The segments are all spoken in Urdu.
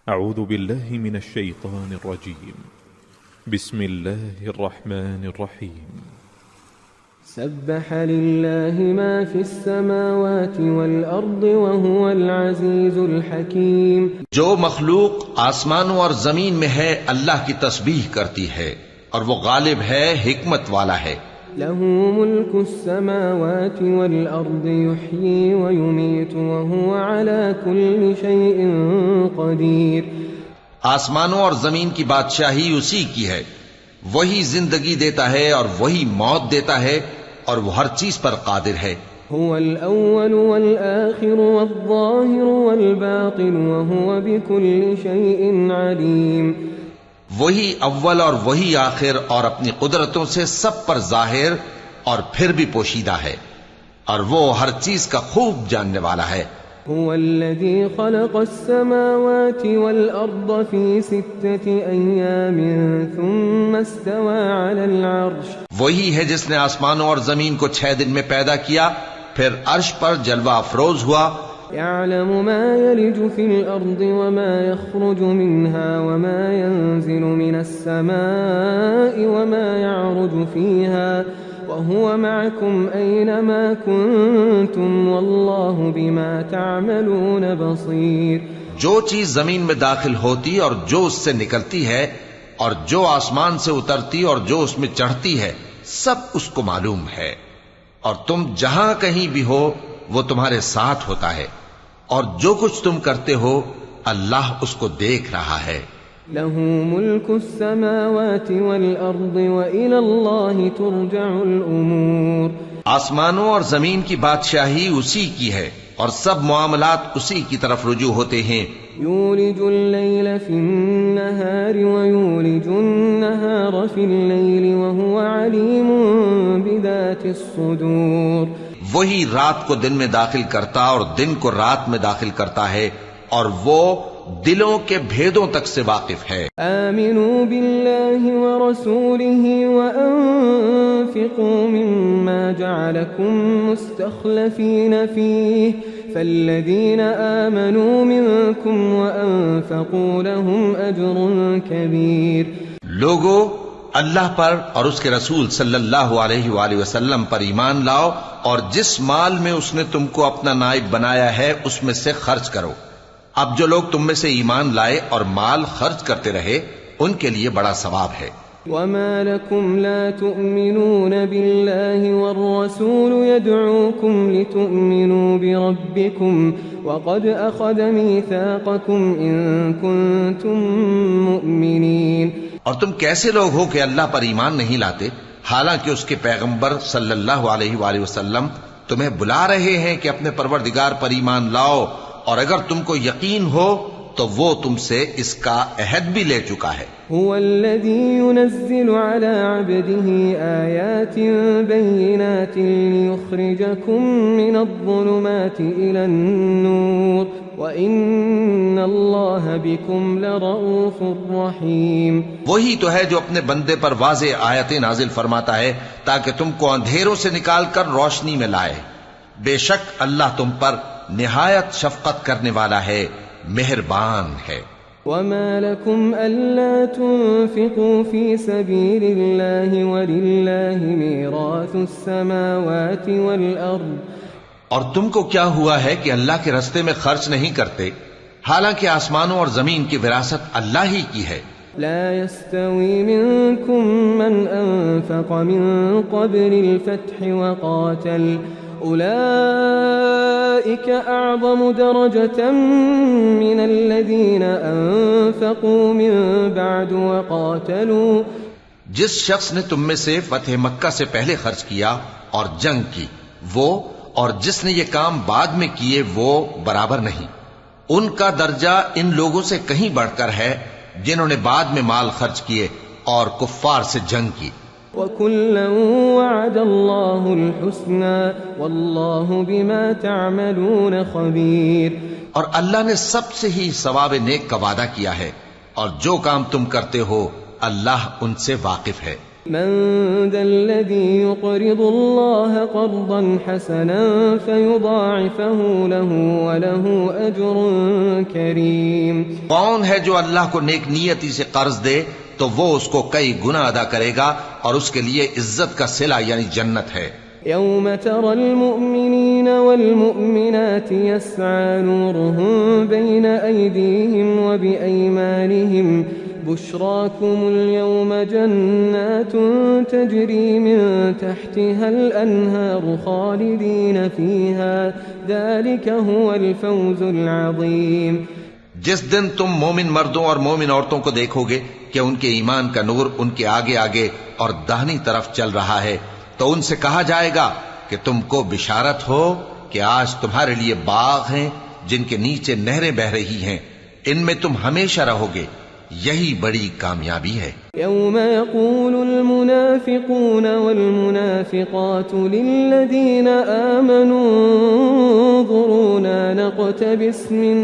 أعوذ بالله من الشيطان الرجيم. بسم الله الرحمن الرحيم. سبح لله ما في السماوات والأرض وهو العزيز الحكيم. جو مخلوق آسمانوں اور زمین میں ہے اللہ کی تسبیح کرتی ہے اور وہ غالب ہے، حکمت والا ہے. له ملك السماوات والأرض يحيي ويميت وهو على كل شيء قدير. آسمانوں اور زمین کی بادشاہی اسی کی ہے، وہی زندگی دیتا ہے اور وہی موت دیتا ہے اور وہ ہر چیز پر قادر ہے. هو الأول والآخر والظاهر والباطن وهو بكل شيء عليم. وہی اول اور وہی آخر اور اپنی قدرتوں سے سب پر ظاہر اور پھر بھی پوشیدہ ہے، اور وہ ہر چیز کا خوب جاننے والا ہے. هو الذي خلق السماوات والأرض في 6 أيام ثم استوى على العرش. وہی ہے جس نے آسمانوں اور زمین کو 6 دن میں پیدا کیا، پھر عرش پر جلوہ افروز ہوا. يعلم ما يلج في الأرض وما يخرج منها وما ينزل من السماء وما يعرج فيها وهو معكم أينما كنتم والله بما تعملون بصير. جو چیز زمین میں داخل ہوتی اور جو اس سے نکلتی ہے اور جو آسمان سے اترتی اور جو اس میں چڑھتی ہے، سب اس کو معلوم ہے، اور تم جہاں کہیں بھی ہو وہ تمہارے ساتھ ہوتا ہے، اور جو کچھ تم کرتے ہو اللہ اس کو دیکھ رہا ہے. له ملك السماوات والأرض وإلى الله ترجع الأمور. آسمانوں اور زمین کی بادشاہی اسی کی ہے اور سب معاملات اسی کی طرف رجوع ہوتے ہیں. يولج الليل في النهار ويولج النهار في الليل وهو عليم بذات الصدور. وہی رات کو دن میں داخل کرتا اور دن کو رات میں داخل کرتا ہے، اور وہ دلوں کے بھیدوں تک سے واقف ہے. آمنوا بالله ورسوله وأنفقوا مما جعلكم مستخلفين فيه فالذين آمنوا منكم وأنفقوا لهم أجر كبير. لوگو، اللہ پر اور اس کے رسول صلی اللہ علیہ وآلہ وسلم پر ایمان لاؤ، اور جس مال میں اس نے تم کو اپنا نائب بنایا ہے اس میں سے خرچ کرو. اب جو لوگ تم میں سے ایمان لائے اور مال خرچ کرتے رہے ان کے لیے بڑا ثواب ہے. وما لكم لا تؤمنون بالله والرسول يدعوكم لتؤمنوا بربكم وقد أخذ ميثاقكم إن كنتم مؤمنين. اور تم کیسے لوگ ہو کہ اللہ پر ایمان نہیں لاتے، حالانکہ اس کے پیغمبر صلی اللہ علیہ وآلہ وسلم تمہیں بلا رہے ہیں کہ اپنے پروردگار پر ایمان لاؤ، اور اگر تم کو یقین ہو تو وہ تم سے اس کا عہد بھی لے چکا ہے. هو الذي ينزل على عبده آيات بينات ليخرجكم من الظلمات إلى النور وإن الله بكم لرؤوف رحيم. وہی تو ہے جو اپنے بندے پر واضح آیتیں نازل فرماتا ہے تاکہ تم کو اندھیروں سے نکال کر روشنی میں لائے. بے شک اللہ تم پر نہایت شفقت کرنے والا ہے، مہربان ہے. وما لكم ألا تنفقوا في سبيل الله ولله ميراث السماوات والأرض. اور تم کو کیا ہوا ہے کہ اللہ کے رستے میں خرچ نہیں کرتے، حالانکہ آسمانوں اور زمین کی وراثت اللہ ہی کی ہے. لا يستوي منكم من أنفق من قبل الفتح وقاتل أولئك أعظم درجة من الذين أنفقوا من بعد وقاتلوا. جس شخص نے تم میں سے فتح مکہ سے پہلے خرچ کیا اور جنگ کی، وہ اور جس نے یہ کام بعد میں کیے وہ برابر نہیں. ان کا درجہ ان لوگوں سے کہیں بڑھ کر ہے جنہوں نے بعد میں مال خرچ کیے اور کفار سے جنگ کی. وَكُلًّا وَعَدَ اللَّهُ الْحُسْنَى وَاللَّهُ بِمَا تَعْمَلُونَ خَبِيرٌ. اور اللہ نے سب سے ہی ثواب نیک کا وعدہ کیا ہے، اور جو کام تم کرتے ہو اللہ ان سے واقف ہے. من ذا الذي يقرض الله قرضا حسنا فيضاعفه له وله أجر كريم. کون ہے جو اللہ کو نیک نیتی سے قرض دے تو وہ اس کو کئی گنا ادا کرے گا اور اس کے لیے عزت کا صلہ یعنی جنت ہے. يوم ترى المؤمنين والمؤمنات يسعى نورهم بين أيديهم وبأيمانهم بشراكم اليوم جنات تجري من تحتها الأنهار خالدين فيها ذلك هو الفوز العظيم. جس دن تم مومن مردوں اور مومن عورتوں کو دیکھو گے کہ ان کے ایمان کا نور ان کے آگے آگے اور داہنی طرف چل رہا ہے تو ان سے کہا جائے گا کہ تم کو بشارت ہو کہ آج تمہارے لیے باغ ہیں جن کے نیچے نہریں بہ رہی ہیں، ان میں تم ہمیشہ رہو گے، یہی بڑی کامیابی ہے. يوم يقول المنافقون والمنافقات للذين آمنوا انظرونا نقتبس من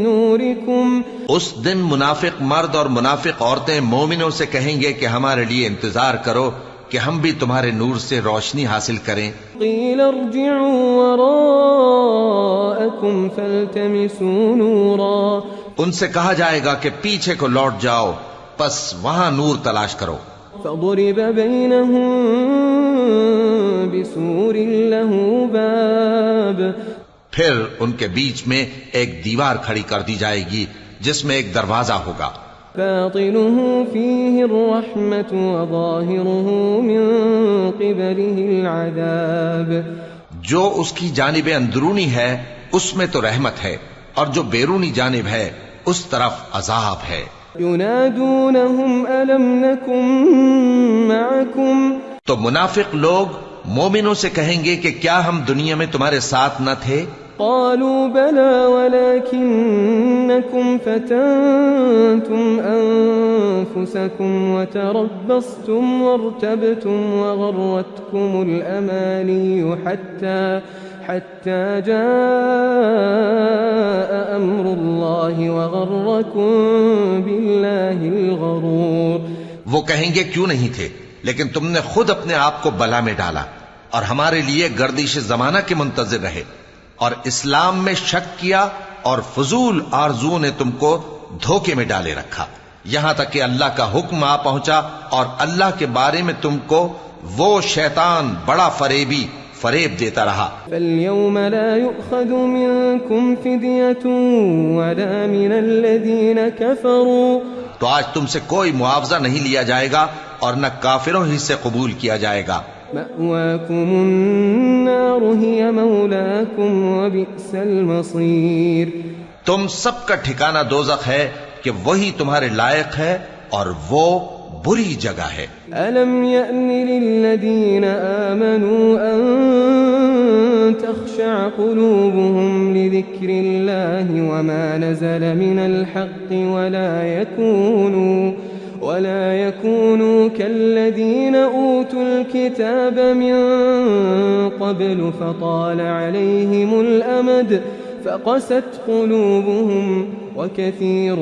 نوركم. اس دن منافق مرد اور منافق عورتیں مومنوں سے کہیں گے کہ ہمارے لیے انتظار کرو کہ ہم بھی تمہارے نور سے روشنی حاصل کریں. قیل ارجعوا وراءکم فالتمسوا نورا. ان سے کہا جائے گا کہ پیچھے کو لوٹ جاؤ پس وہاں نور تلاش کرو. فضرب بینہم بسور لہ باب. پھر ان کے بیچ میں ایک دیوار کھڑی کر دی جائے گی جس میں ایک دروازہ ہوگا. باطنه فيه الرحمة وظاهره من قبله العذاب. جو اس کی جانب اندرونی ہے اس میں تو رحمت ہے اور جو بیرونی جانب ہے اس طرف عذاب ہے. ينادونهم ألم نكن معكم. تو منافق لوگ مومنوں سے کہیں گے کہ کیا ہم دنیا میں تمہارے ساتھ نہ تھے؟ قالوا بلى ولكنكم فتنتم أنفسكم وتربصتم وارتبتم وغرتكم الأماني حتى جاء أمر الله وغركم بالله الغرور. وہ کہیں گے کیوں نہیں تھے لیکن تم نے خود اپنے آپ کو بلا میں ڈالا اور ہمارے لیے گردش زمانہ کے منتظر رہے اور اسلام میں شک کیا اور فضول آرزو نے تم کو دھوکے میں ڈالے رکھا یہاں تک کہ اللہ کا حکم آ پہنچا اور اللہ کے بارے میں تم کو وہ شیطان بڑا فریب دیتا رہا. فاليوم لا يؤخذ منكم فدية ولا من الذين كفروا. تو آج تم سے کوئی معاوضہ نہیں لیا جائے گا اور نہ کافروں ہی سے قبول کیا جائے گا. مأواكم النار هي مولاكم وبئس المصير. تم سب کا ٹھکانہ دوزخ ہے کہ وہی تمہارے لائق ہے اور وہ بری جگہ ہے. ألم يأن للذين آمنوا أن تخشع قلوبهم لذكر الله وما نزل من الحق ولا يكونوا كالذين أوتوا الكتاب من قبل فطال عليهم الأمد فقست قلوبهم وكثير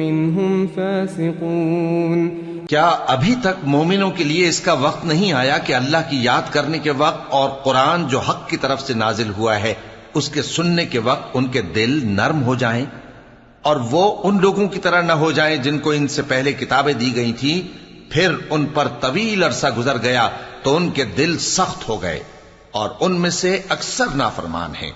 منهم فاسقون. کیا ابھی تک مومنوں کے لیے اس کا وقت نہیں آیا کہ اللہ کی یاد کرنے کے وقت اور قرآن جو حق کی طرف سے نازل ہوا ہے اس کے سننے کے وقت ان کے دل نرم ہو جائیں اور وہ ان لوگوں کی طرح نہ ہو جائیں جن کو ان سے پہلے کتابیں دی گئی تھیں پھر ان پر طویل عرصہ گزر گیا تو ان کے دل سخت ہو گئے اور ان میں سے اکثر نافرمان ہیں.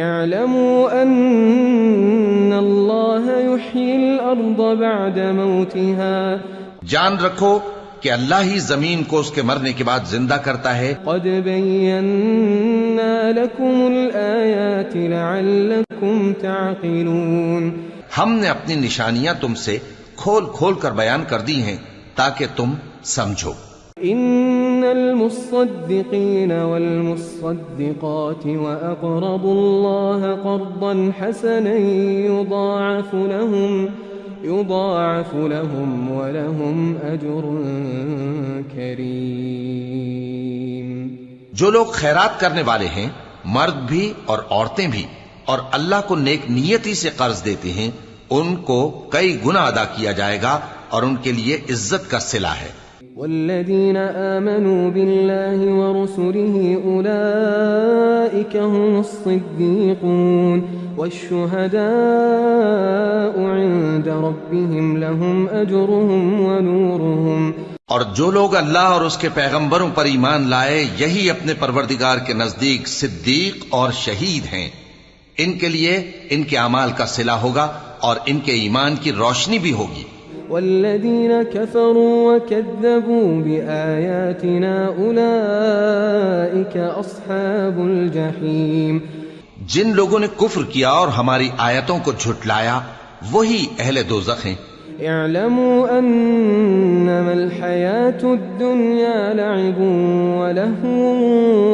اعلموا ان اللہ یحیی الارض بعد موتها. جان رکھو کہ اللہ ہی زمین کو اس کے مرنے کے بعد زندہ کرتا ہے. قد بینا لکم الآیات لعلکم تعقلون. ہم نے اپنی نشانیاں تم سے کھول کھول کر بیان کر دی ہیں تاکہ تم سمجھو. ان المصدقین والمصدقات واقرضوا اللہ قرضا حسنا يضاعف لهم ولهم اجر کریم. جو لوگ خیرات کرنے والے ہیں مرد بھی اور عورتیں بھی اور اللہ کو نیک نیتی سے قرض دیتے ہیں ان کو کئی گنا ادا کیا جائے گا اور ان کے لیے عزت کا صلہ ہے. والذين آمنوا بالله ورسله أولئك هم الصديقون والشهداء عند ربهم لهم أجرهم ونورهم. اور جو لوگ اللہ اور اس کے پیغمبروں پر ایمان لائے یہی اپنے پروردگار کے نزدیک صدیق اور شہید ہیں. ان کے لیے ان کے اعمال کا صلہ ہوگا اور ان کے ایمان کی روشنی بھی ہوگی. والذين كفروا وكذبوا بآياتنا أولئك أصحاب الجحيم. جن لوگوں نے کفر کیا اور ہماری آیتوں کو جھٹلایا وہی اہل دوزخ ہیں. اعلموا انما الحياة الدنيا لعب ولهو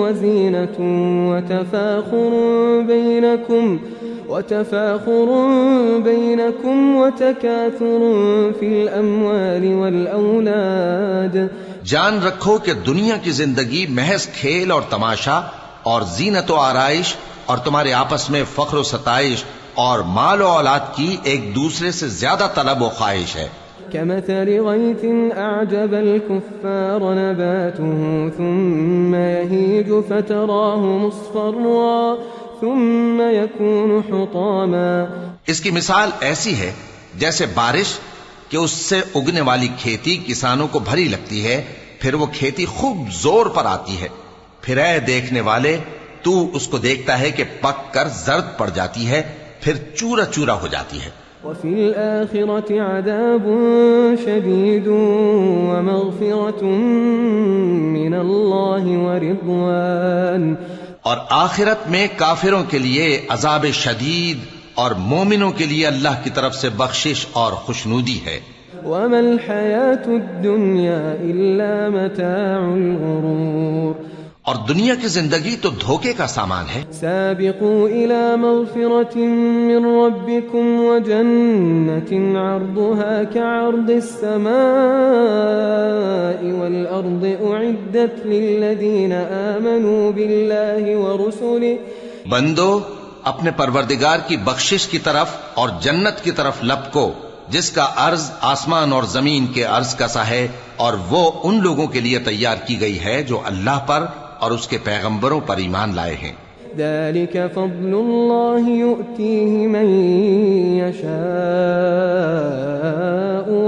وزينة وتفاخر بينكم وتكاثر في الأموال والأولاد. جان رکھو کہ دنیا کی زندگی محض کھیل اور تماشا اور زینت و آرائش اور تمہارے آپس میں فخر و ستائش اور مال و اولاد کی ایک دوسرے سے زیادہ طلب و خواہش ہے. كمثل غيث أعجب الكفار نباته ثم يهيج فتراه مصفرا ثم يكون حطاما. اس کی مثال ایسی ہے جیسے بارش کہ اس سے اگنے والی کھیتی کسانوں کو بھری لگتی ہے، پھر وہ کھیتی خوب زور پر آتی ہے، پھر اے دیکھنے والے تو اس کو دیکھتا ہے کہ پک کر زرد پڑ جاتی ہے، پھر چورا چورا ہو جاتی ہے. وفي الآخرة عذاب شديد ومغفرة من الله ورضوان. اور آخرت میں کافروں کے لیے عذاب شدید اور مومنوں کے لیے اللہ کی طرف سے بخشش اور خوشنودی ہے. وما الحياة الدنيا إلا متاع الغرور. اور دنیا کی زندگی تو دھوکے کا سامان ہے. سابقوا إلى مغفرة من ربكم وجنة عرضها كعرض السماء والأرض أعدت للذين آمنوا بالله ورسله. بندو اپنے پروردگار کی بخشش کی طرف اور جنت کی طرف لپکو جس کا عرض آسمان اور زمین کے عرض کا سا ہے، اور وہ ان لوگوں کے لیے تیار کی گئی ہے جو اللہ پر اور اس کے پیغمبروں پر ایمان لائے ہیں. ذلك فضل الله يؤتيه من يشاء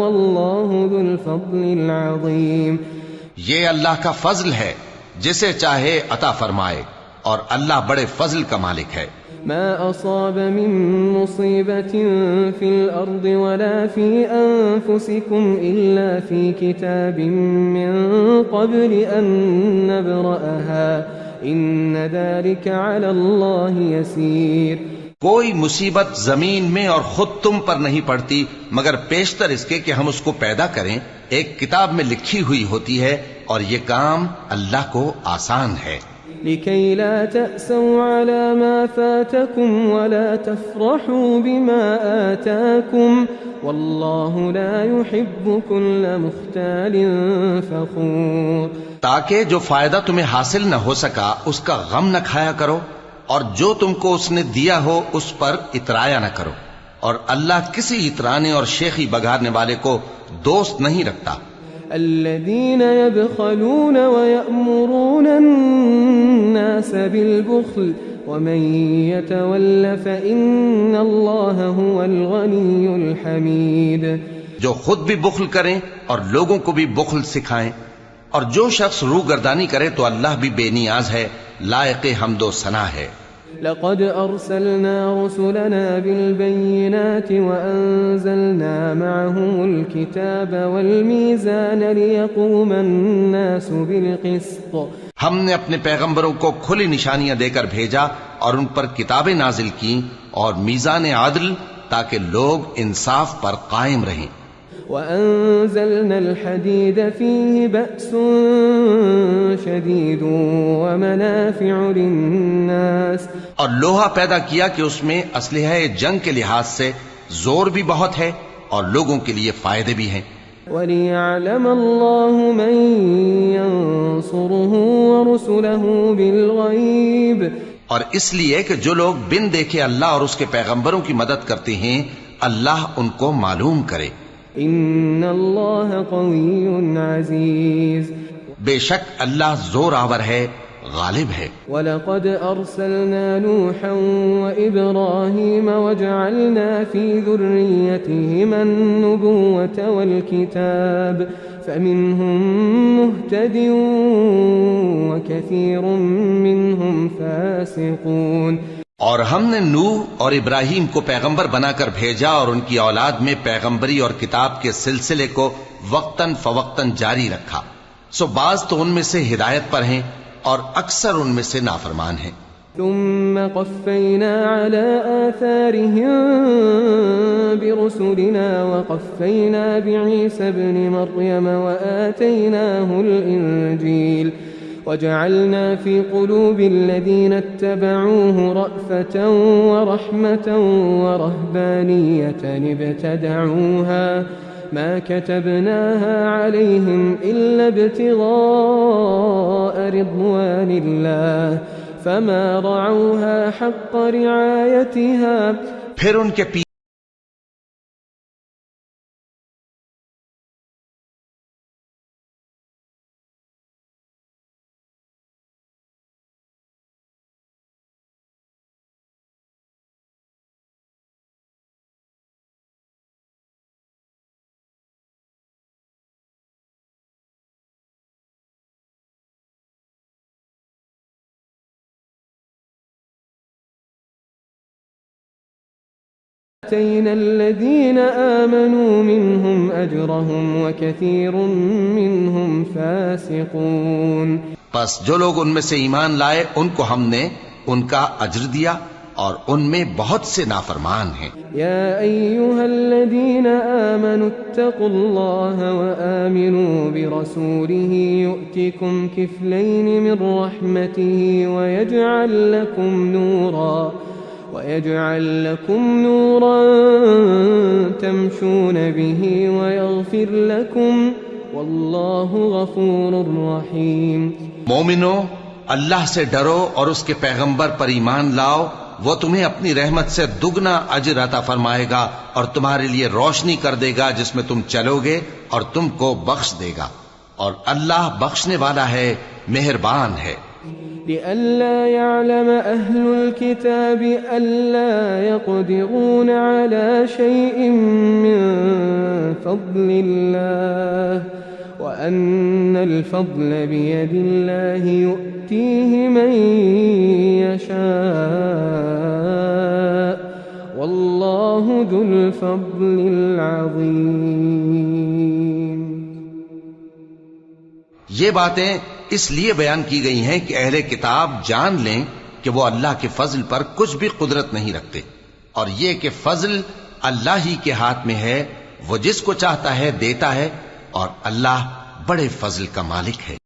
والله ذو الفضل العظيم. یہ اللہ کا فضل ہے جسے چاہے عطا فرمائے، اور اللہ بڑے فضل کا مالک ہے. ما أصاب من مصيبة في الأرض ولا في أنفسكم إلا في كتاب من قبل أن نبرأها إن ذلك على الله يسير. کوئی مصیبت زمین میں اور خود تم پر نہیں پڑتی مگر پیشتر اس کے کہ ہم اس کو پیدا کریں ایک کتاب میں لکھی ہوئی ہوتی ہے، اور یہ کام اللہ کو آسان ہے. لكي لا تأسوا على ما فاتكم ولا تفرحوا بما آتاكم والله لا يحب كل مختال فخور. تاکہ جو فائدہ تمہیں حاصل نہ ہو سکا اس کا غم نہ کھایا کرو، اور جو تم کو اس نے دیا ہو اس پر اترایا نہ کرو، اور اللہ کسی اترانے اور شیخی بگارنے والے کو دوست نہیں رکھتا. الذين يبخلون ويأمرون الناس بالبخل ومن يتول فإن الله هو الغني الحميد. جو خود بھی بخل کریں اور لوگوں کو بھی بخل سکھائیں، اور جو شخص روگردانی کرے تو اللہ بھی بے نیاز ہے، لائق حمد و ثنا ہے. لقد أرسلنا رسلنا بالبينات وأنزلنا معهم الكتاب والميزان ليقوم الناس بالقسط. ہم نے اپنے پیغمبروں کو کھلی نشانیاں دے کر بھیجا اور ان پر کتابیں نازل کی اور میزان عدل تاکہ لوگ انصاف پر قائم رہیں. وأنزلنا الحديد فيه بأس شديد ومنافع للناس. اور لوہا پیدا کیا کہ اس میں اسلحہ جنگ کے لحاظ سے زور بھی بہت ہے اور لوگوں کے لیے فائدے بھی ہیں. وَلِيَعْلَمَ اللَّهُ مَن يَنصُرُهُ وَرُسُلَهُ بِالْغَيْبِ. اور اس لیے کہ جو لوگ بن دیکھے اللہ اور اس کے پیغمبروں کی مدد کرتے ہیں اللہ ان کو معلوم کرے. إن الله قوي عزيز بے شک اللہ زور آور ہے، غالب ہے۔ وَلَقَدْ أَرْسَلْنَا نُوحًا وَإِبْرَاهِيمَ وَجَعَلْنَا فِي ذُرِّيَّتِهِمَا النُّبُوَّةَ وَالْكِتَابَ فَمِنْهُمْ مُهْتَدٍ وَكَثِيرٌ مِّنْهُمْ فَاسِقُونَ۔ اور ہم نے نوح اور ابراہیم کو پیغمبر بنا کر بھیجا اور ان کی اولاد میں پیغمبری اور کتاب کے سلسلے کو وقتاً فوقتاً جاری رکھا، سو بعض تو ان میں سے ہدایت پر ہیں اور اکثر ان میں سے نافرمان ہیں۔ ثم قفينا على آثارهم برسلنا وقفينا بعيسى ابن مريم وآتيناه الإنجيل وجعلنا في قلوب الذين اتبعوه رأفة ورحمة ورهبانية ابتدعوها ما كتبناها عليهم إلا ابتغاء رضوان الله فما رعوها حق رعايتها۔ پھر ان کے آتينا الذين آمنوا منهم أجرهم وكثير منهم فاسقون۔ پس جو لوگ ان میں سے ایمان لائے ان کو ہم نے ان کا اجر دیا اور ان میں بہت سے نافرمان ہیں۔ يا أيها الذين آمنوا اتقوا الله وآمنوا برسوله يؤتكم كفلين من رحمته ويجعل لكم نورا تمشون به ويغفر لكم والله غفور رحيم۔ مومنو، اللہ سے ڈرو اور اس کے پیغمبر پر ایمان لاؤ، وہ تمہیں اپنی رحمت سے دگنا اجر عطا فرمائے گا اور تمہارے لیے روشنی کر دے گا جس میں تم چلو گے اور تم کو بخش دے گا، اور اللہ بخشنے والا ہے، مہربان ہے۔ لئلا يعلم أهل الكتاب ألا يقدرون على شيء من فضل الله وأن الفضل بيد الله يؤتيه من يشاء والله ذو الفضل العظيم۔ یہ باتیں اس لیے بیان کی گئی ہیں کہ اہل کتاب جان لیں کہ وہ اللہ کے فضل پر کچھ بھی قدرت نہیں رکھتے، اور یہ کہ فضل اللہ ہی کے ہاتھ میں ہے، وہ جس کو چاہتا ہے دیتا ہے، اور اللہ بڑے فضل کا مالک ہے۔